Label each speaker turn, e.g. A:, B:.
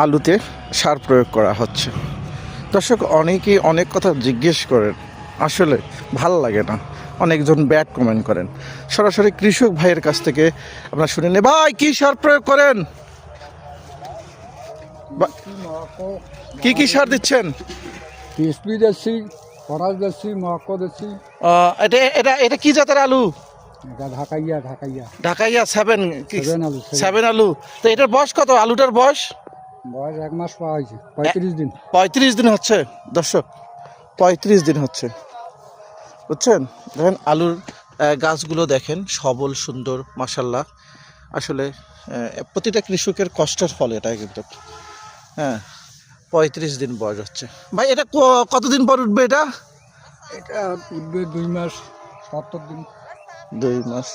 A: আলুতে সার প্রয়োগ করা হচ্ছে। দর্শক, অনেকেই অনেক কথা জিজ্ঞেস করেন, আসলে ভাল লাগে না, অনেকজন ব্যাড কমেন্ট করেন। সরাসরি কৃষক ভাইয়ের কাছ থেকে আমরা শুনে নে। ভাই, কি সার প্রয়োগ করেন? কি কি সার দিচ্ছেন?
B: টিএসপি দিচ্ছি, ফরাস দিচ্ছি, মহাক্কো দিচ্ছি।
A: এটা এটা এটা কি জাতের আলু?
B: এটা ঢাকাইয়া
A: ঢাকাইয়া সেভেন
B: আলু।
A: সেভেন আলু। তো এটার বয়স কত? আলুটার বয়স
B: বয়স 1 মাস পাওয়া হয়েছে, 35 দিন।
A: 35 দিন হচ্ছে দর্শক, 35 দিন হচ্ছে, বুঝছেন? দেখেন আলুর গাছগুলো দেখেন, সবল সুন্দর মাশাল্লাহ। আসলে প্রতিটা কৃষকের কষ্টের ফল এটা কিন্তু। হ্যাঁ, 35 দিন বয়স হচ্ছে। ভাই, এটা কতদিন পর উঠবে? এটা
B: এটা উঠবে 2 মাস 70 দিন।
A: 2 মাস